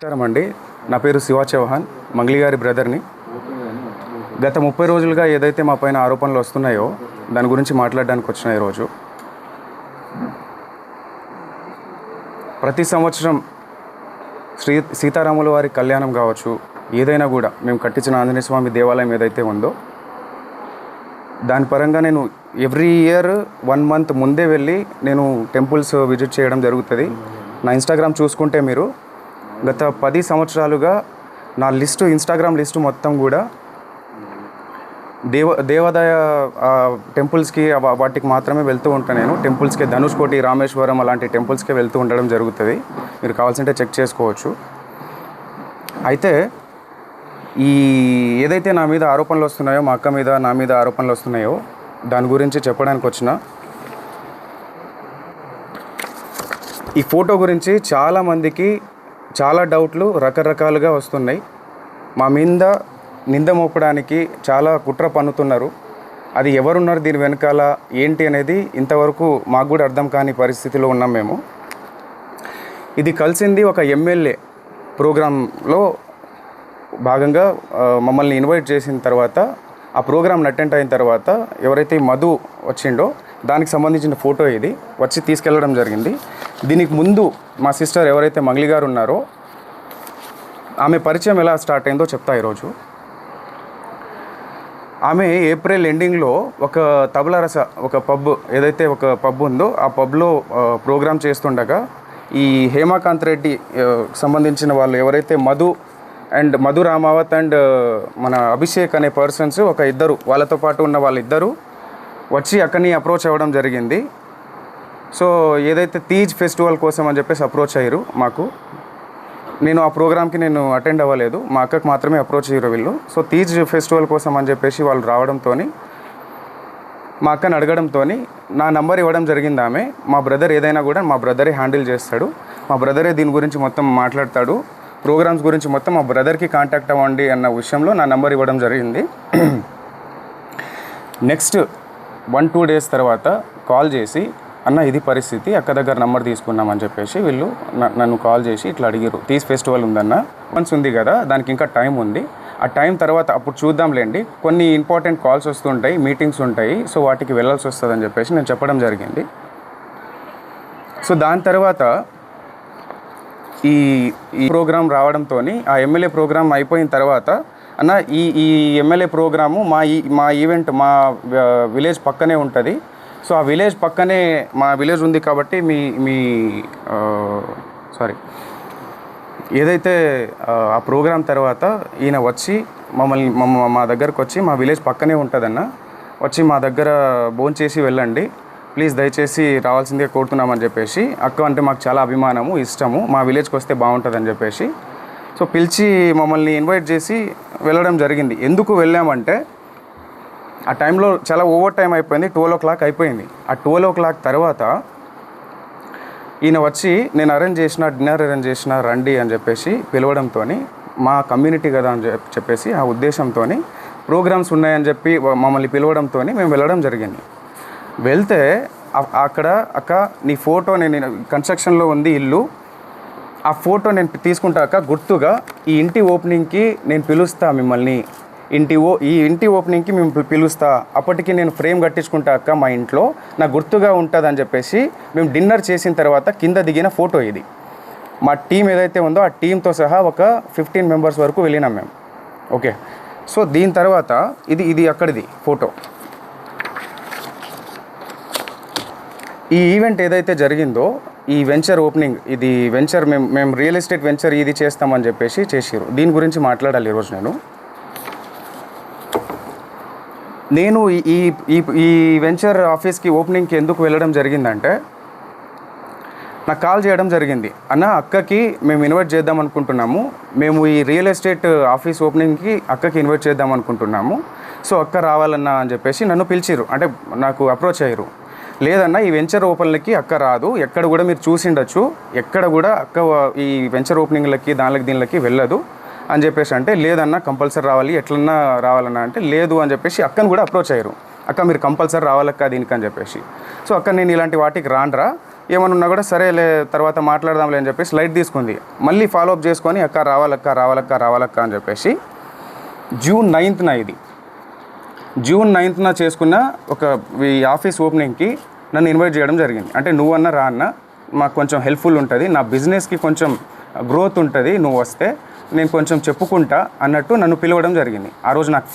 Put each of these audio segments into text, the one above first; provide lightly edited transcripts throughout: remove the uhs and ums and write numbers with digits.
నమస్కారం అండి. నా పేరు శివ చౌహాన్, మంగ్లీ గారి బ్రదర్ని. గత 30 రోజులుగా ఏదైతే మా పైన ఆరోపణలు వస్తున్నాయో దాని గురించి మాట్లాడడానికి వచ్చిన ఈరోజు. ప్రతి సంవత్సరం సీతారాముల వారి కళ్యాణం కావచ్చు, ఏదైనా కూడా మేము కట్టించిన ఆంజనేయ స్వామి దేవాలయం ఏదైతే ఉందో దాని పరంగా నేను ఎవ్రీ ఇయర్ 1 మంత్ ముందే వెళ్ళి నేను టెంపుల్స్ విజిట్ చేయడం జరుగుతుంది. నా ఇన్స్టాగ్రామ్ చూసుకుంటే మీరు గత 10 సంవత్సరాలుగా నా ఇన్స్టాగ్రామ్ లిస్టు మొత్తం కూడా దేవాదాయ టెంపుల్స్కి వాటికి మాత్రమే వెళ్తూ ఉంటాను. నేను టెంపుల్స్కి ధనుష్కోటి, రామేశ్వరం అలాంటి టెంపుల్స్కి వెళ్తూ ఉండడం జరుగుతుంది. మీరు కావాల్సింటే చెక్ చేసుకోవచ్చు. అయితే ఈ ఏదైతే నా మీద ఆరోపణలు వస్తున్నాయో, మా అక్క మీద నా మీద ఆరోపణలు వస్తున్నాయో దాని గురించి చెప్పడానికి వచ్చిన. ఈ ఫోటో గురించి చాలామందికి చాలా డౌట్లు రకరకాలుగా వస్తున్నాయి. మా మీద నింద మోపడానికి చాలా కుట్ర పన్నుతున్నారు. అది ఎవరున్నారు దీని వెనకాల ఏంటి అనేది ఇంతవరకు మాకు కూడా అర్థం కాని పరిస్థితిలో ఉన్నాం మేము. ఇది కలిసింది ఒక ఎమ్మెల్యే ప్రోగ్రాంలో భాగంగా మమ్మల్ని ఇన్వైట్ చేసిన తర్వాత, ఆ ప్రోగ్రామ్ని అటెండ్ అయిన తర్వాత ఎవరైతే మధు వచ్చిండో దానికి సంబంధించిన ఫోటో ఇది వచ్చి తీసుకెళ్ళడం జరిగింది. దీనికి ముందు మా సిస్టర్ ఎవరైతే మంగ్లీ గారు ఉన్నారో ఆమె పరిచయం ఎలా స్టార్ట్ అయిందో చెప్తా ఈరోజు. ఆమె ఏప్రిల్ ఎండింగ్లో ఒక తబలారస ఒక పబ్ ఉందో ఆ పబ్లో ప్రోగ్రామ్ చేస్తుండగా ఈ హేమాకాంత్ రెడ్డి సంబంధించిన వాళ్ళు ఎవరైతే మధు రామావత్ అండ్ మన అభిషేక్ అనే పర్సన్స్ ఇద్దరు వాళ్ళతో పాటు ఉన్న వాళ్ళిద్దరూ వచ్చి అక్కడిని అప్రోచ్ అవ్వడం జరిగింది. సో ఏదైతే తీజ్ ఫెస్టివల్ కోసం అని చెప్పేసి అప్రోచ్ అయ్యారు మాకు. నేను ఆ ప్రోగ్రామ్కి అటెండ్ అవ్వలేదు, మా అక్కకు మాత్రమే అప్రోచ్ అయ్యారు వీళ్ళు. సో తీజ్ ఫెస్టివల్ కోసం అని చెప్పేసి వాళ్ళు రావడంతో మా అక్కని అడగడంతో నా నంబర్ ఇవ్వడం జరిగింది ఆమె. మా బ్రదర్ ఏదైనా కూడా మా బ్రదరే హ్యాండిల్ చేస్తాడు, మా బ్రదరే దీని గురించి మొత్తం మాట్లాడతాడు, ప్రోగ్రామ్స్ గురించి మొత్తం మా బ్రదర్కి కాంటాక్ట్ అవ్వండి అన్న విషయంలో నా నంబర్ ఇవ్వడం జరిగింది. నెక్స్ట్ 1-2 డేస్ తర్వాత కాల్ చేసి, అన్న ఇది పరిస్థితి, అక్క దగ్గర నంబర్ తీసుకున్నామని చెప్పేసి వీళ్ళు నన్ను కాల్ చేసి ఇట్లా అడిగారు. తీజ్ ఫెస్టివల్ ఉందన్న, మంత్స్ ఉంది కదా, దానికి ఇంకా టైం ఉంది, ఆ టైం తర్వాత అప్పుడు చూద్దాంలేండి, కొన్ని ఇంపార్టెంట్ కాల్స్ వస్తుంటాయి, మీటింగ్స్ ఉంటాయి, సో వాటికి వెళ్ళాల్సి వస్తుందని చెప్పేసి నేను చెప్పడం జరిగింది. సో దాని తర్వాత ఈ ప్రోగ్రాం రావడంతో ఆ ఎమ్మెల్యే ప్రోగ్రాం అయిపోయిన తర్వాత, అన్న ఈ ఎమ్మెల్యే ప్రోగ్రాము మా ఈవెంట్ మా విలేజ్ పక్కనే ఉంటుంది, సో ఆ విలేజ్ పక్కనే మా విలేజ్ ఉంది కాబట్టి ఏదైతే ఆ ప్రోగ్రాం తర్వాత ఈయన వచ్చి మా దగ్గరకు వచ్చి, మా విలేజ్ పక్కనే ఉంటుందన్న, వచ్చి మా దగ్గర భోంచేసి వెళ్ళండి ప్లీజ్, దయచేసి రావాల్సిందే కోరుతున్నామని చెప్పేసి, అక్క అంటే మాకు చాలా అభిమానము, ఇష్టము, మా విలేజ్కి వస్తే బాగుంటుందని చెప్పేసి సో పిలిచి మమ్మల్ని ఇన్వైట్ చేసి వెళ్ళడం జరిగింది. ఎందుకు వెళ్ళామంటే ఆ టైంలో చాలా ఓవర్ టైం అయిపోయింది, 12 o'clock అయిపోయింది. ఆ 12 o'clock తర్వాత ఈయన వచ్చి నేను డిన్నర్ అరేంజ్ చేసిన రండి అని చెప్పేసి పిలవడంతో, మా కమ్యూనిటీ కదా అని చెప్పేసి ఆ ఉద్దేశంతో ప్రోగ్రామ్స్ ఉన్నాయని చెప్పి మమ్మల్ని పిలవడంతో మేము వెళ్ళడం జరిగింది. వెళ్తే అక్కడ, అక్క నీ ఫోటో నేను కన్స్ట్రక్షన్లో ఉంది ఇల్లు, ఆ ఫోటో నేను తీసుకుంటాక గుర్తుగా ఈ ఇంటి ఓపెనింగ్కి నేను పిలుస్తా మిమ్మల్ని, ఈ ఇంటి ఓపెనింగ్కి మేము పిలుస్తా, అప్పటికి నేను ఫ్రేమ్ కట్టించుకుంటా అక్క మా ఇంట్లో, నాకు గుర్తుగా ఉంటుంది అని చెప్పేసి మేము డిన్నర్ చేసిన తర్వాత కింద దిగిన ఫోటో ఇది. మా టీం ఏదైతే ఉందో ఆ టీంతో సహా ఒక 15 members వరకు వెళ్ళినాం మేము. ఓకే, సో దీని తర్వాత ఇది అక్కడిది ఫోటో. ఈ ఈవెంట్ ఏదైతే జరిగిందో, ఈ వెంచర్ ఓపెనింగ్, ఇది వెంచర్ మేము రియల్ ఎస్టేట్ వెంచర్ ఇది చేస్తామని చెప్పేసి చేసారు. దీని గురించి మాట్లాడాలి ఈరోజు. నేను ఈ వెంచర్ ఆఫీస్కి ఓపెనింగ్కి ఎందుకు వెళ్ళడం జరిగిందంటే, నాకు కాల్ చేయడం జరిగింది, అన్న అక్కకి మేము ఇన్వైట్ చేద్దాం అనుకుంటున్నాము, మేము ఈ రియల్ ఎస్టేట్ ఆఫీస్ ఓపెనింగ్కి అక్కకి ఇన్వైట్ చేద్దాం అనుకుంటున్నాము, సో అక్క రావాలన్నా అని చెప్పేసి నన్ను పిలిచిరు, అంటే నాకు అప్రోచ్ అయ్యారు. లేదన్నా ఈ వెంచర్ ఓపెన్లకి అక్క రాదు, ఎక్కడ కూడా మీరు చూసిండొచ్చు, ఎక్కడ కూడా అక్క ఈ వెంచర్ ఓపెనింగ్లకి దీనికి వెళ్ళదు అని చెప్పేసి అంటే, లేదన్నా కంపల్సరీ రావాలి, ఎట్లన్నా రావాలన్నా అంటే, లేదు అని చెప్పేసి అక్కను కూడా అప్రోచ్ అయ్యారు, అక్క మీరు కంపల్సరీ రావాలక్క దీనికి అని చెప్పేసి. సో అక్క నేను ఇలాంటి వాటికి రాండ్రా, ఏమన్నా ఉన్నా కూడా సరేలే తర్వాత మాట్లాడదాంలే అని చెప్పేసి లైట్ తీసుకుంది. మళ్ళీ ఫాలోఅప్ చేసుకొని అక్క రావాలక్క అని చెప్పేసి జూన్ 9న ఇది జూన్ 9న చేసుకున్న ఒక ఈ ఆఫీస్ ఓపెనింగ్కి నన్ను ఇన్వైట్ చేయడం జరిగింది. అంటే నువ్వన్నా రా అన్న, మాకు కొంచెం హెల్ప్ఫుల్ ఉంటుంది, నా బిజినెస్కి కొంచెం గ్రోత్ ఉంటుంది, నువ్వు వస్తే నేను కొంచెం చెప్పుకుంటా అన్నట్టు నన్ను పిలవడం జరిగింది. ఆ రోజు నాకు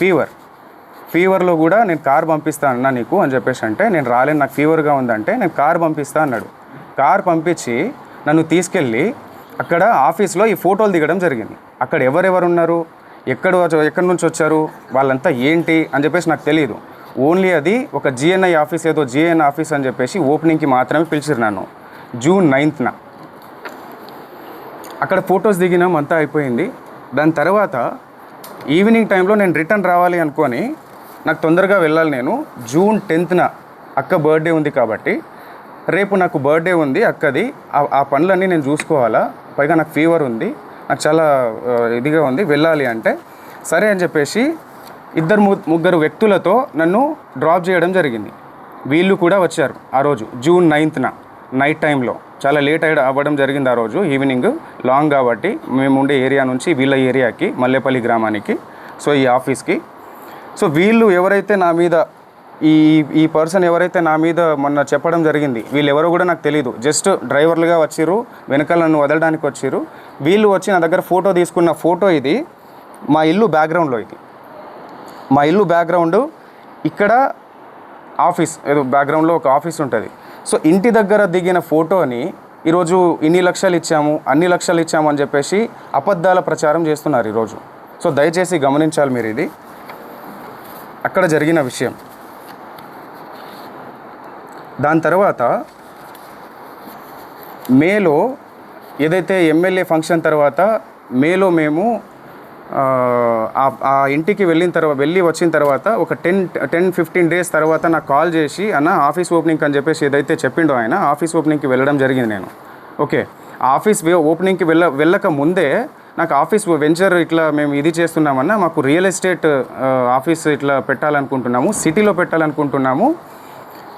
ఫీవర్లో కూడా నేను కార్ పంపిస్తా అన్నా నీకు అని చెప్పేసి అంటే, నేను రాలేను నాకు ఫీవర్గా ఉందంటే నేను కార్ పంపిస్తా అన్నాడు. కార్ పంపించి నన్ను తీసుకెళ్ళి అక్కడ ఆఫీస్లో ఈ ఫోటోలు దిగడం జరిగింది. అక్కడ ఎవరెవరు ఉన్నారు, ఎక్కడి నుంచి వచ్చారు, వాళ్ళంతా ఏంటి అని చెప్పేసి నాకు తెలియదు. ఓన్లీ అది ఒక జిఎన్ఐ ఆఫీస్, ఏదో జిఎన్ ఆఫీస్ అని చెప్పేసి ఓపెనింగ్కి మాత్రమే పిలిచిరు నన్ను జూన్ 9న. అక్కడ ఫొటోస్ దిగినాం, అంతా అయిపోయింది. దాని తర్వాత ఈవినింగ్ టైంలో నేను రిటర్న్ రావాలి అనుకొని, నాకు తొందరగా వెళ్ళాలి, నేను జూన్ 10న అక్క బర్త్డే ఉంది కాబట్టి రేపు నాకు బర్త్డే ఉంది అక్కది, ఆ పనులన్నీ నేను చూసుకోవాలా, పైగా నాకు ఫీవర్ ఉంది, నాకు చాలా ఇదిగా ఉంది, వెళ్ళాలి అంటే సరే అని చెప్పేసి ముగ్గురు వ్యక్తులతో నన్ను డ్రాప్ చేయడం జరిగింది. వీళ్ళు కూడా వచ్చారు ఆ రోజు జూన్ 9న నైట్ టైంలో. చాలా లేట్ అవ్వడం జరిగింది ఆ రోజు ఈవినింగ్, లాంగ్ కాబట్టి మేము ఉండే ఏరియా నుంచి వీళ్ళ ఏరియాకి, మల్లేపల్లి గ్రామానికి, సో ఈ ఆఫీస్కి. సో వీళ్ళు ఎవరైతే నా మీద ఈ పర్సన్ ఎవరైతే నా మీద మొన్న చెప్పడం జరిగింది, వీళ్ళు ఎవరో కూడా నాకు తెలియదు, జస్ట్ డ్రైవర్లుగా వచ్చిర్రు, వెనకాల నన్ను వదలడానికి వచ్చిర్రు. వీళ్ళు వచ్చి నా దగ్గర ఫోటో తీసుకున్న ఫోటో ఇది, మా ఇల్లు బ్యాక్గ్రౌండ్లో, ఇది మా ఇల్లు బ్యాక్గ్రౌండ్, ఇక్కడ ఆఫీస్, ఏదో బ్యాక్గ్రౌండ్లో ఒక ఆఫీస్ ఉంటుంది. సో ఇంటి దగ్గర దిగిన ఫోటోని ఈరోజు ఇన్ని లక్షలు ఇచ్చాము, అన్ని లక్షలు ఇచ్చాము అని చెప్పేసి అబద్ధాల ప్రచారం చేస్తున్నారు ఈరోజు. సో దయచేసి గమనించాలి మీరు, ఇది అక్కడ జరిగిన విషయం. దాని తర్వాత మేలో ఏదైతే ఎమ్మెల్యే ఫంక్షన్ తర్వాత మేలో మేము ఆ ఇంటికి వెళ్ళి వచ్చిన తర్వాత ఒక 10-15 డేస్ తర్వాత నాకు కాల్ చేసి, అన్న ఆఫీస్ ఓపెనింగ్ అని చెప్పేసి ఏదైతే చెప్పిండో ఆయన, ఆఫీస్ ఓపెనింగ్కి వెళ్ళడం జరిగింది నేను. ఓకే, ఆఫీస్ ఓపెనింగ్కి వెళ్ళక ముందే నాకు ఆఫీస్ వెంచర్ ఇట్లా మేము ఇది చేస్తున్నామన్నా, మాకు రియల్ ఎస్టేట్ ఆఫీస్ ఇట్లా పెట్టాలనుకుంటున్నాము, సిటీలో పెట్టాలనుకుంటున్నాము,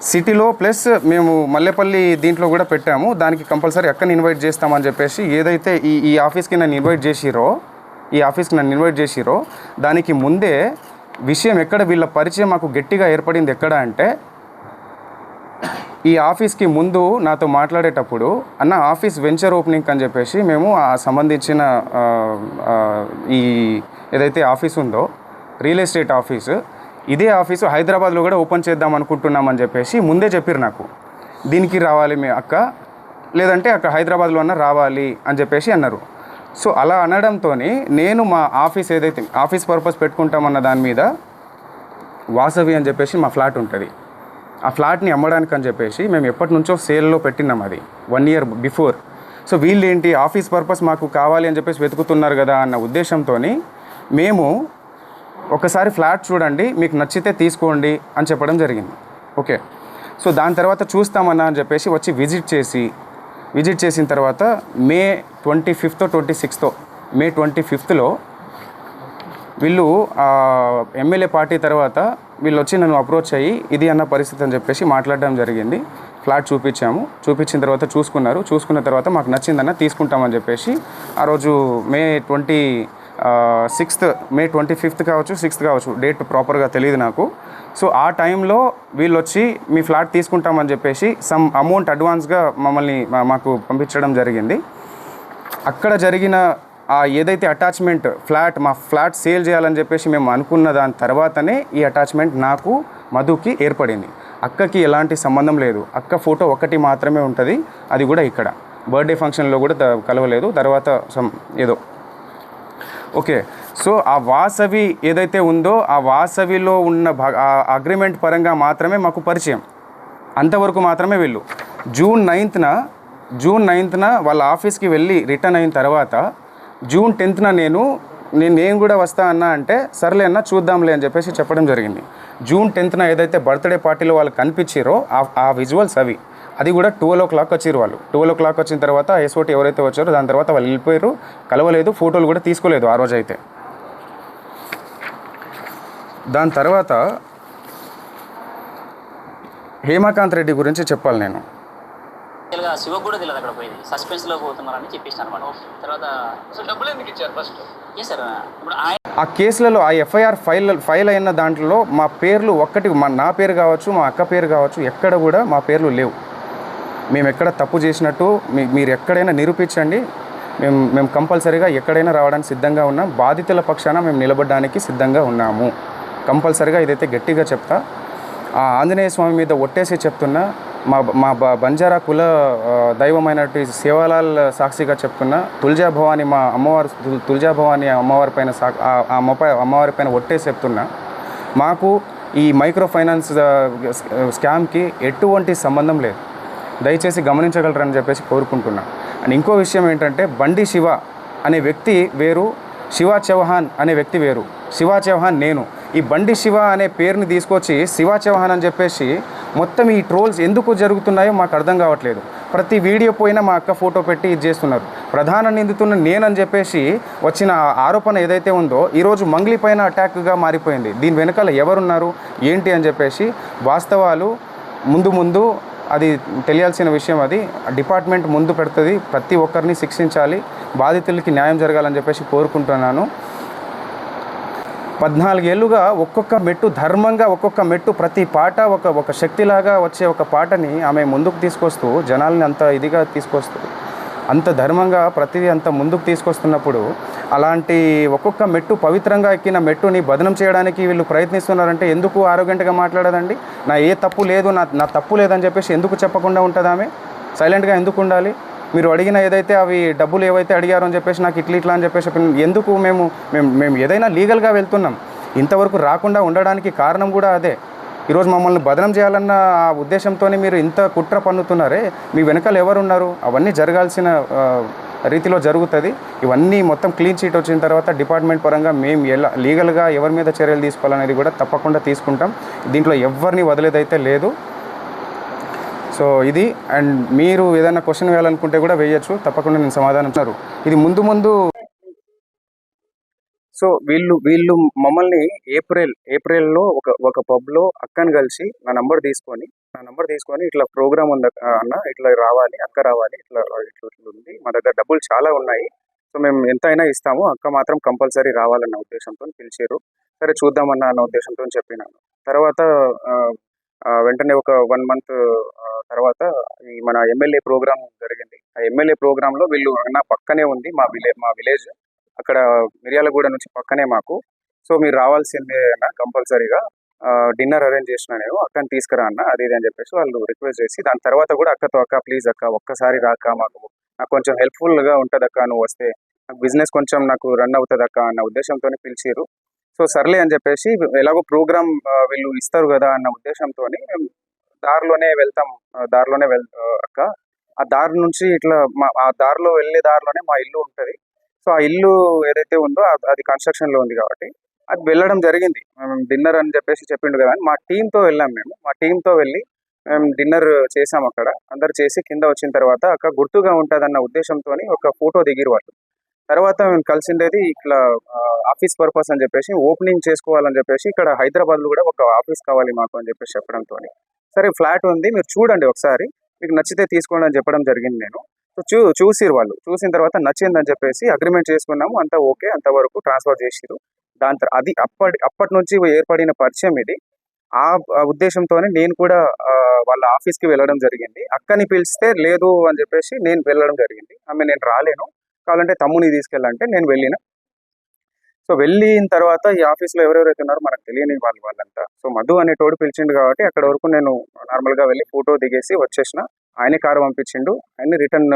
సిటీలో ప్లస్ మేము మల్లేపల్లి దీంట్లో కూడా పెట్టాము, దానికి కంపల్సరీ అక్కని ఇన్వైట్ చేస్తామని చెప్పేసి ఏదైతే ఈ ఆఫీస్కి నన్ను ఇన్వైట్ చేసిరో దానికి ముందే విషయం ఎక్కడ వీళ్ళ పరిచయం మాకు గట్టిగా ఏర్పడింది ఎక్కడ అంటే, ఈ ఆఫీస్కి ముందు నాతో మాట్లాడేటప్పుడు అన్న ఆఫీస్ వెంచర్ ఓపెనింగ్ అని చెప్పేసి మేము ఆ సంబంధించిన ఈ ఏదైతే ఆఫీస్ ఉందో రియల్ ఎస్టేట్ ఆఫీసు, ఇదే ఆఫీసు హైదరాబాద్లో కూడా ఓపెన్ చేద్దాం అనుకుంటున్నామని చెప్పేసి ముందే చెప్పారు నాకు. దీనికి రావాలి మీ అక్క, లేదంటే అక్కడ హైదరాబాద్లో అన్న రావాలి అని చెప్పేసి అన్నారు. సో అలా అనడంతో నేను మా ఆఫీస్ ఏదైతే ఆఫీస్ పర్పస్ పెట్టుకుంటామన్న దాని మీద వాసవి అని చెప్పేసి మా ఫ్లాట్ ఉంటుంది, ఆ ఫ్లాట్ని అమ్మడానికి అని చెప్పేసి మేము ఎప్పటి నుంచో సేల్లో పెట్టినాం, అది 1 year బిఫోర్. సో వీళ్ళు ఏంటి ఆఫీస్ పర్పస్ మాకు కావాలి అని చెప్పేసి వెతుకుతున్నారు కదా అన్న ఉద్దేశంతో మేము ఒకసారి ఫ్లాట్ చూడండి, మీకు నచ్చితే తీసుకోండి అని చెప్పడం జరిగింది. ఓకే, సో దాని తర్వాత చూస్తామన్నా అని చెప్పేసి వచ్చి విజిట్ చేసిన తర్వాత మే 25th 26th మే 25th వీళ్ళు ఎమ్మెల్యే పార్టీ తర్వాత వీళ్ళు వచ్చి నన్ను అప్రోచ్ అయ్యి ఇది అన్న పరిస్థితి అని చెప్పేసి మాట్లాడడం జరిగింది. ఫ్లాట్ చూపించిన తర్వాత చూసుకున్న తర్వాత మాకు నచ్చిందన్న తీసుకుంటామని చెప్పేసి ఆ రోజు మే 25th కావచ్చు 6th కావచ్చు, డేట్ ప్రాపర్గా తెలియదు నాకు. సో ఆ టైంలో వీళ్ళు వచ్చి మీ ఫ్లాట్ తీసుకుంటామని చెప్పేసి సమ్ అమౌంట్ అడ్వాన్స్గా మాకు పంపించడం జరిగింది. అక్కడ జరిగిన ఏదైతే అటాచ్మెంట్ మా ఫ్లాట్ సేల్ చేయాలని చెప్పేసి మేము అనుకున్న దాని తర్వాతనే ఈ అటాచ్మెంట్ నాకు మధుకి ఏర్పడింది. అక్కకి ఎలాంటి సంబంధం లేదు, అక్క ఫోటో ఒకటి మాత్రమే ఉంటుంది, అది కూడా ఇక్కడ బర్త్డే ఫంక్షన్లో కూడా కలవలేదు, తర్వాత ఏదో. ఓకే, సో ఆ వాసవి ఏదైతే ఉందో ఆ వాసవిలో ఉన్న అగ్రిమెంట్ పరంగా మాత్రమే మాకు పరిచయం, అంతవరకు మాత్రమే. వీళ్ళు జూన్ 9న వాళ్ళ ఆఫీస్కి వెళ్ళి రిటర్న్ అయిన తర్వాత జూన్ 10th నేను కూడా వస్తా అన్నా అంటే సర్లే అన్న చూద్దాంలే అని చెప్పేసి చెప్పడం జరిగింది. జూన్ 10th ఏదైతే బర్త్డే పార్టీలో వాళ్ళు కనిపించారో ఆ విజువల్స్ అది కూడా 12 o'clock వచ్చారు వాళ్ళు. 12 o'clock వచ్చిన తర్వాత ఎస్ఓటీ ఎవరైతే వచ్చారో దాని తర్వాత వాళ్ళు వెళ్ళిపోయారు, కలవలేదు, ఫోటోలు కూడా తీసుకోలేదు ఆ రోజైతే. దాని తర్వాత హేమకాంత్ రెడ్డి గురించి చెప్పాలి నేను. శివ కూడా తెలియదు అక్కడ పోయింది, సస్పెన్స్లో పోతున్నారని చెప్పేసి అనమాట. తర్వాత అసలు డబ్బులు ఎందుకు ఇచ్చారు ఫస్ట్? ఏ సార్ ఇప్పుడు ఆయన ఆ కేసులలో ఆ ఎఫ్ఐఆర్ ఫైల్ అయిన దాంట్లో మా పేర్లు నా పేరు కావచ్చు, మా అక్క పేరు కావచ్చు, ఎక్కడ కూడా మా పేర్లు లేవు. మేము ఎక్కడ తప్పు చేసినట్టు మీరు ఎక్కడైనా నిరూపించండి, మేము కంపల్సరీగా ఎక్కడైనా రావడానికి సిద్ధంగా ఉన్నాం. బాధితుల పక్షాన మేము నిలబడడానికి సిద్ధంగా ఉన్నాము. కంపల్సరీగా ఇదైతే గట్టిగా చెప్తా. ఆ ఆంజనేయ స్వామి మీద ఒట్టేసి చెప్తున్నా, మా బంజారా కుల దైవమైనటువంటి సేవాలాల్ సాక్షిగా చెప్తున్నా, తుల్జా భవాని మా అమ్మవారు, తుల్జా భవాని అమ్మవారి పైన అమ్మవారి పైన ఒట్టేసి చెప్తున్నా, మాకు ఈ మైక్రో ఫైనాన్స్ స్కామ్కి ఎటువంటి సంబంధం లేదు. దయచేసి గమనించగలరని చెప్పేసి కోరుకుంటున్నా. అండ్ ఇంకో విషయం ఏంటంటే, బండి శివ అనే వ్యక్తి వేరు, శివా చౌహాన్ అనే వ్యక్తి వేరు. శివా చౌహాన్ నేను. ఈ బండి శివ అనే పేరుని తీసుకొచ్చి శివా చౌహాన్ అని చెప్పేసి మొత్తం ఈ ట్రోల్స్ ఎందుకు జరుగుతున్నాయో మాకు అర్థం కావట్లేదు. ప్రతి వీడియో పోయినా మా అక్క ఫోటో పెట్టి ఇది చేస్తున్నారు. ప్రధాన నిందితున్న నేనని చెప్పేసి వచ్చిన ఆరోపణ ఏదైతే ఉందో ఈరోజు మంగ్లీ పైన అటాక్గా మారిపోయింది. దీని వెనకాల ఎవరున్నారు ఏంటి అని చెప్పేసి వాస్తవాలు ముందు అది తెలియాల్సిన విషయం. అది డిపార్ట్మెంట్ ముందు పెడుతుంది. ప్రతి ఒక్కరిని శిక్షించాలి, బాధితులకి న్యాయం జరగాలని చెప్పేసి కోరుకుంటున్నాను. 14 ఏళ్ళుగా ఒక్కొక్క మెట్టు ధర్మంగా, ఒక్కొక్క మెట్టు ప్రతి పాట ఒక శక్తిలాగా వచ్చే ఒక పాటని ఆమె ముందుకు తీసుకొస్తూ జనాల్ని అంత ఇదిగా తీసుకొస్తూ అంత ధర్మంగా ప్రతిదీ అంత ముందుకు తీసుకొస్తున్నప్పుడు అలాంటి ఒక్కొక్క మెట్టు పవిత్రంగా ఎక్కిన మెట్టుని బదనం చేయడానికి వీళ్ళు ప్రయత్నిస్తున్నారంటే ఎందుకు ఆరోగ్యంగా మాట్లాడదండి? నా ఏ తప్పు లేదు, నా తప్పు లేదని చెప్పేసి ఎందుకు చెప్పకుండా ఉంటుంది? ఆమె సైలెంట్గా ఎందుకు ఉండాలి? మీరు అడిగిన ఏదైతే అవి డబ్బులు ఏవైతే అడిగారో అని చెప్పేసి నాకు ఇట్లా అని చెప్పేసి ఎందుకు మేము ఏదైనా లీగల్గా వెళ్తున్నాం. ఇంతవరకు రాకుండా ఉండడానికి కారణం కూడా అదే. ఈరోజు మమ్మల్ని బదనం చేయాలన్న ఆ ఉద్దేశంతో మీరు ఇంత కుట్ర పన్నుతున్నారే, మీ వెనకాల ఎవరున్నారు? అవన్నీ జరగాల్సిన రీతిలో జరుగుతుంది. ఇవన్నీ మొత్తం క్లీన్ చీట్ వచ్చిన తర్వాత డిపార్ట్మెంట్ పరంగా మేము ఎలా లీగల్గా ఎవరి మీద చర్యలు తీసుకోవాలనేది కూడా తప్పకుండా తీసుకుంటాం. దీంట్లో ఎవరిని వదిలేదైతే లేదు. సో ఇది. అండ్ మీరు ఏదైనా క్వశ్చన్ వేయాలనుకుంటే కూడా వేయచ్చు, తప్పకుండా నేను సమాధానం ఇస్తారు. ఇది ముందు సో వీళ్ళు మమ్మల్ని ఏప్రిల్లో ఒక పబ్లో అక్కని కలిసి నా నంబర్ తీసుకొని ఇట్లా ప్రోగ్రామ్ ఉంది అన్న, ఇట్లా రావాలి, అక్క రావాలి, ఇట్లా ఉంది, మా దగ్గర డబ్బులు చాలా ఉన్నాయి, సో మేము ఎంతైనా ఇస్తాము, అక్క మాత్రం కంపల్సరీ రావాలన్న ఉద్దేశంతో పిలిచారు. సరే చూద్దామన్న అన్న ఉద్దేశంతో చెప్పినాను. తర్వాత వెంటనే ఒక 1 మంత్ తర్వాత ఈ మన ఎమ్మెల్యే ప్రోగ్రామ్ జరిగింది. ఆ ఎమ్మెల్యే ప్రోగ్రాంలో వీళ్ళు నా పక్కనే ఉంది మా విలేజ్, అక్కడ మిర్యాలగూడ నుంచి పక్కనే మాకు. సో మీరు రావాల్సిందే అన్న కంపల్సరీగా, డిన్నర్ అరేంజ్ చేసిన నేను, అక్కని తీసుకురా అన్న, అది ఇది అని చెప్పేసి వాళ్ళు రిక్వెస్ట్ చేసి, దాని తర్వాత కూడా అక్క ప్లీజ్ అక్క ఒక్కసారి రాక, నాకు కొంచెం హెల్ప్ఫుల్గా ఉంటుంది అక్క, నువ్వు వస్తే నాకు బిజినెస్ కొంచెం నాకు రన్ అవుతుంది అక్క అన్న ఉద్దేశంతో పిలిచారు. సో సర్లే అని చెప్పేసి ఎలాగో ప్రోగ్రామ్ వీళ్ళు ఇస్తారు కదా అన్న ఉద్దేశంతో దారిలోనే వెళ్తాం. అక్క ఆ దారి నుంచి ఇట్లా ఆ దారిలో వెళ్ళే దారిలోనే మా ఇల్లు ఉంటుంది. సో ఆ ఇల్లు ఏదైతే ఉందో అది కన్స్ట్రక్షన్లో ఉంది కాబట్టి అది వెళ్ళడం జరిగింది. మేము డిన్నర్ అని చెప్పేసి చెప్పిండు కదా అని మా టీంతో వెళ్ళాం. మా టీంతో వెళ్ళి మేము డిన్నర్ చేసాం. అక్కడ అందరు చేసి కింద వచ్చిన తర్వాత అక్క గుర్తుగా ఉంటుంది అన్న ఉద్దేశంతో ఒక ఫోటో దిగిరు వాళ్ళు. తర్వాత మేము కలిసిండేది ఇట్లా ఆఫీస్ పర్పస్ అని చెప్పేసి ఓపెనింగ్ చేసుకోవాలని చెప్పేసి ఇక్కడ హైదరాబాద్లో కూడా ఒక ఆఫీస్ కావాలి మాకు అని చెప్పేసి చెప్పడంతో, సరే ఫ్లాట్ ఉంది మీరు చూడండి ఒకసారి, మీకు నచ్చితే తీసుకోండి అని చెప్పడం జరిగింది. నేను సో చూసిరు వాళ్ళు, చూసిన తర్వాత నచ్చిందని చెప్పేసి అగ్రిమెంట్ చేసుకున్నాము. అంతా ఓకే, అంతవరకు ట్రాన్స్ఫర్ చేసిరు. దాని తర్వాత అది అప్పటి నుంచి ఏర్పడిన పరిచయం ఇది. ఆ ఉద్దేశంతోనే నేను కూడా వాళ్ళ ఆఫీస్కి వెళ్ళడం జరిగింది. అక్కని పిలిస్తే లేదు అని చెప్పేసి నేను వెళ్ళడం జరిగింది. నేను రాలేను, కావాలంటే తమ్ముని తీసుకెళ్ళాలంటే నేను వెళ్ళిన. సో వెళ్ళిన తర్వాత ఈ ఆఫీస్లో ఎవరెవరైతే ఉన్నారో మనకు తెలియని వాళ్ళంతా. సో మధు అనేటోడు పిలిచిండు కాబట్టి అక్కడ వరకు నేను నార్మల్గా వెళ్ళి ఫోటో దిగేసి వచ్చేసిన. ఆయనే కారు పంపించిండు, ఆయన్ని రిటర్న్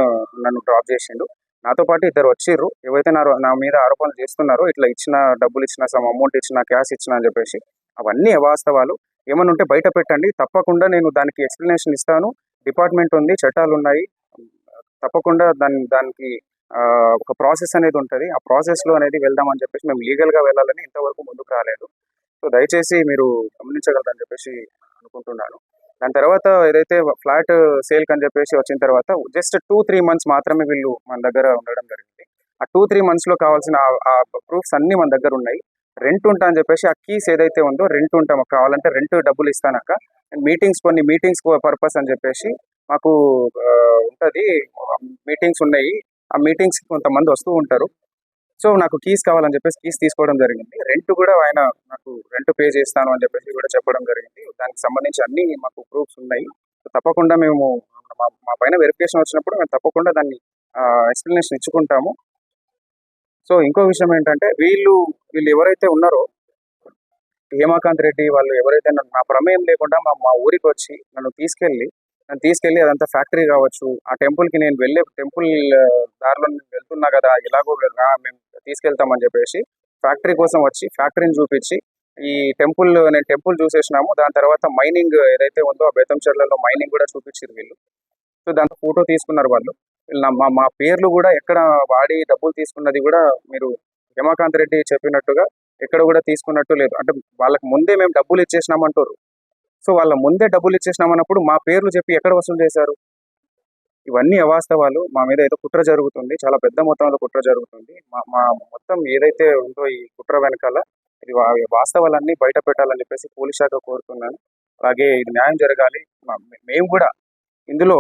నన్ను డ్రాప్ చేసిండు. నాతో పాటు ఇద్దరు వచ్చిర్రు, ఏవైతే నా మీద ఆరోపణలు చేస్తున్నారో, ఇట్లా డబ్బులు ఇచ్చిన, సమ్ అమౌంట్ ఇచ్చిన, క్యాష్ ఇచ్చిన అని చెప్పేసి, అవన్నీ అవాస్తవాలు. ఏమైనా ఉంటే బయట పెట్టండి, తప్పకుండా నేను దానికి ఎక్స్ప్లెనేషన్ ఇస్తాను. డిపార్ట్మెంట్ ఉంది, చట్టాలు ఉన్నాయి, తప్పకుండా దానికి ఒక ప్రాసెస్ అనేది ఉంటుంది. ఆ ప్రాసెస్లో అనేది వెళ్దామని చెప్పేసి మేము లీగల్గా వెళ్ళాలని ఇంతవరకు ముందుకు రాలేదు. సో దయచేసి మీరు గమనించగలరని చెప్పేసి అనుకుంటున్నాను. దాని తర్వాత ఏదైతే ఫ్లాట్ సేల్కి అని చెప్పేసి వచ్చిన తర్వాత జస్ట్ 2-3 మంత్స్ మాత్రమే వీళ్ళు మన దగ్గర ఉండడం జరిగింది. ఆ 2-3 మంత్స్లో కావాల్సిన ఆ ప్రూఫ్స్ అన్నీ మన దగ్గర ఉన్నాయి. రెంట్ ఉంటా అని చెప్పేసి ఆ కీస్ ఏదైతే ఉందో రెంట్ ఉంటాం, కావాలంటే రెంట్ డబ్బులు ఇస్తానక్క, కొన్ని మీటింగ్స్ పర్పస్ అని చెప్పేసి మాకు ఉంటుంది, మీటింగ్స్ ఉన్నాయి. ఆ మీటింగ్స్కి కొంతమంది వస్తూ ఉంటారు. సో నాకు కీస్ కావాలని చెప్పేసి కీస్ తీసుకోవడం జరిగింది. రెంట్ కూడా ఆయన నాకు రెంట్ పే చేస్తాను అని చెప్పేసి కూడా చెప్పడం జరిగింది. దానికి సంబంధించి అన్ని మాకు ప్రూఫ్స్ ఉన్నాయి. సో తప్పకుండా మేము మా పైన వెరిఫికేషన్ వచ్చినప్పుడు మేము తప్పకుండా దాన్ని ఎక్స్ప్లెనేషన్ ఇచ్చుకుంటాము. సో ఇంకో విషయం ఏంటంటే వీళ్ళు ఎవరైతే ఉన్నారో హేమాకాంత్ రెడ్డి వాళ్ళు ఎవరైతే నా ప్రమేయం లేకుండా మా ఊరికి వచ్చి నన్ను తీసుకెళ్ళి అదంతా ఫ్యాక్టరీ కావచ్చు, ఆ టెంపుల్కి నేను వెళ్ళే టెంపుల్ దారిలో నేను వెళ్తున్నా కదా, ఎలాగో మేము తీసుకెళ్తామని చెప్పేసి ఫ్యాక్టరీ కోసం వచ్చి ఫ్యాక్టరీని చూపించి నేను టెంపుల్ చూసేసినాము. దాని తర్వాత మైనింగ్ ఏదైతే ఉందో ఆ బేతంచెర్లలో మైనింగ్ కూడా చూపించారు వీళ్ళు. సో దాంతో ఫోటో తీసుకున్నారు వాళ్ళు. మా పేర్లు కూడా ఎక్కడ వాడి డబ్బులు తీసుకున్నది కూడా మీరు హేమాకాంత్ రెడ్డి చెప్పినట్టుగా ఎక్కడ కూడా తీసుకున్నట్టు లేదు. అంటే వాళ్ళకి ముందే మేము డబ్బులు ఇచ్చేసినామంటారు. సో వాళ్ళ ముందే డబ్బులు ఇచ్చేసినామన్నప్పుడు మా పేర్లు చెప్పి ఎక్కడ వసూలు చేశారు? ఇవన్నీ అవాస్తవాలు. మా మీద ఏదో కుట్ర జరుగుతుంది, చాలా పెద్ద మొత్తంలో కుట్ర జరుగుతుంది. మా మొత్తం ఏదైతే ఉందో ఈ కుట్ర వెనకాల ఇది వాస్తవాలన్నీ బయట పెట్టాలని చెప్పేసి పోలీస్ శాఖ కోరుతున్నాను. అలాగే ఇది న్యాయం జరగాలి. మేము కూడా ఇందులో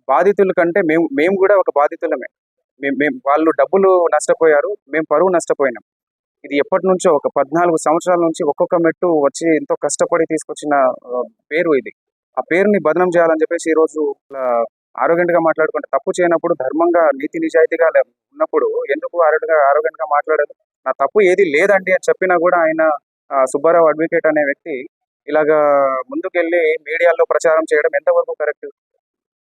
బాధితుల కంటే మేము కూడా ఒక బాధితులమే. వాళ్ళు డబ్బులు నష్టపోయారు, మేము పరువు నష్టపోయినాం. ఇది ఎప్పటి నుంచో ఒక 14 సంవత్సరాల నుంచి ఒక్కొక్క మెట్టు వచ్చి ఎంతో కష్టపడి తీసుకొచ్చిన పేరు ఇది. ఆ పేరుని బదనం చేయాలని చెప్పేసి ఈరోజు ఆరోగ్యంగా మాట్లాడుకుంటే తప్పు చేయనప్పుడు ధర్మంగా నీతి నిజాయితీగా ఉన్నప్పుడు ఎందుకు ఆరోగ్యంగా మాట్లాడదు? నా తప్పు ఏది లేదండి అని చెప్పినా కూడా ఆయన సుబ్బారావు అడ్వకేట్ అనే వ్యక్తి ఇలాగా ముందుకెళ్ళి మీడియాలో ప్రచారం చేయడం ఎంతవరకు కరెక్ట్?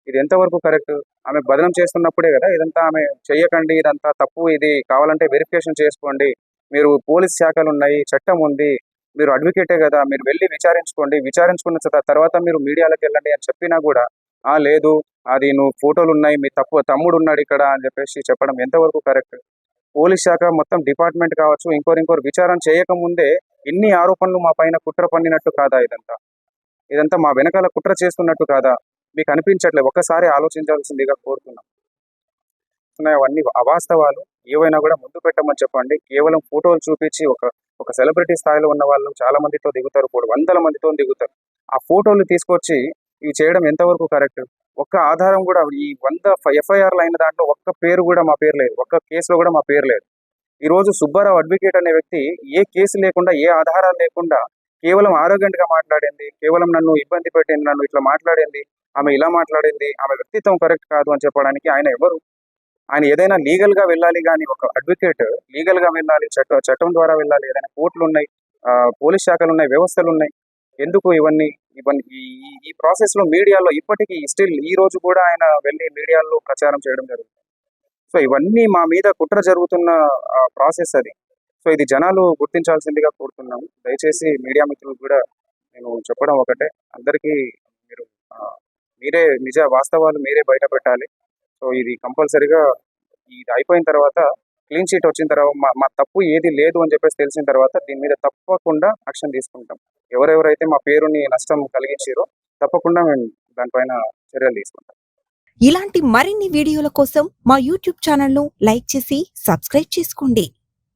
ఇది ఎంతవరకు కరెక్ట్? ఆమె బదనం చేస్తున్నప్పుడే కదా ఇదంతా ఆమె చెయ్యకండి, ఇదంతా తప్పు, ఇది కావాలంటే వెరిఫికేషన్ చేసుకోండి, మీరు పోలీస్ శాఖలు ఉన్నాయి, చట్టం ఉంది, మీరు అడ్వకేటే కదా, మీరు వెళ్ళి విచారించుకోండి, విచారించుకున్న తర్వాత మీరు మీడియాలోకి వెళ్ళండి అని చెప్పినా కూడా లేదు, అది నువ్వు ఫోటోలు ఉన్నాయి, మీ తమ్ముడు ఉన్నాడు ఇక్కడ అని చెప్పేసి చెప్పడం ఎంతవరకు కరెక్ట్? పోలీస్ శాఖ మొత్తం డిపార్ట్మెంట్ కావచ్చు, ఇంకోరు విచారణ చేయకముందే ఇన్ని ఆరోపణలు మా పైన కుట్ర పన్నినట్టు కాదా? ఇదంతా మా వెనకాల కుట్ర చేస్తున్నట్టు కాదా? మీకు అనిపించట్లేదు? ఒక్కసారి ఆలోచించాల్సిందిగా కోరుతున్నాం. అవన్నీ అవాస్తవాలు. ఏవైనా కూడా ముందు పెట్టమని చెప్పండి. కేవలం ఫోటోలు చూపించి ఒక సెలబ్రిటీ స్థాయిలో ఉన్న వాళ్ళు చాలా మందితో దిగుతారు, వందల మందితో దిగుతారు. ఆ ఫోటోలు తీసుకొచ్చి ఇవి చేయడం ఎంతవరకు కరెక్ట్? ఒక్క ఆధారం కూడా ఈ 100 FIRలు అయిన దాంట్లో ఒక్క పేరు కూడా మా పేరు లేదు, ఒక్క కేసులో కూడా మా పేరు లేదు. ఈరోజు సుబ్బారావు అడ్వకేట్ అనే వ్యక్తి ఏ కేసు లేకుండా, ఏ ఆధారాలు లేకుండా కేవలం ఆరోగ్యంగా మాట్లాడింది, కేవలం నన్ను ఇబ్బంది పెట్టింది, నన్ను ఇట్లా మాట్లాడింది, ఆమె ఇలా మాట్లాడింది, ఆమె వ్యక్తిత్వం కరెక్ట్ కాదు అని చెప్పడానికి ఆయన ఎవరు? ఆయన ఏదైనా లీగల్గా వెళ్ళాలి, కానీ ఒక అడ్వకేట్ లీగల్గా వెళ్ళాలి, చట్టం ద్వారా వెళ్ళాలి. ఏదైనా కోర్టులు ఉన్నాయి, పోలీస్ శాఖలు ఉన్నాయి, వ్యవస్థలు ఉన్నాయి. ఎందుకు ఇవన్నీ ఈ ప్రాసెస్లో మీడియాలో ఇప్పటికీ స్టిల్ ఈ రోజు కూడా ఆయన వెళ్ళి మీడియాలో ప్రచారం చేయడం జరుగుతుంది. సో ఇవన్నీ మా మీద కుట్ర జరుగుతున్న ప్రాసెస్ అది. సో ఇది జనాలు గుర్తించాల్సిందిగా కోరుతున్నాము. దయచేసి మీడియా మిత్రులు కూడా నేను చెప్పడం ఒకటే, అందరికీ మీరే వాస్తవాలు మీరే బయట పెట్టాలి. సో ఇది కంపల్సరీగా ఇది అయిపోయిన తర్వాత, క్లీన్ షీట్ వచ్చిన తర్వాత, మా తప్పు ఏది లేదు అని చెప్పేసి తెలిసిన తర్వాత దీని మీద తప్పకుండా యాక్షన్ తీసుకుంటాం. ఎవరెవరైతే మా పేరుని నష్టం కలిగించారో తప్పకుండా మేము దానిపైన చర్యలు తీసుకుంటాం. ఇలాంటి మరిన్ని వీడియోల కోసం మా యూట్యూబ్ ఛానల్ను లైక్ చేసి సబ్స్క్రైబ్ చేసుకోండి.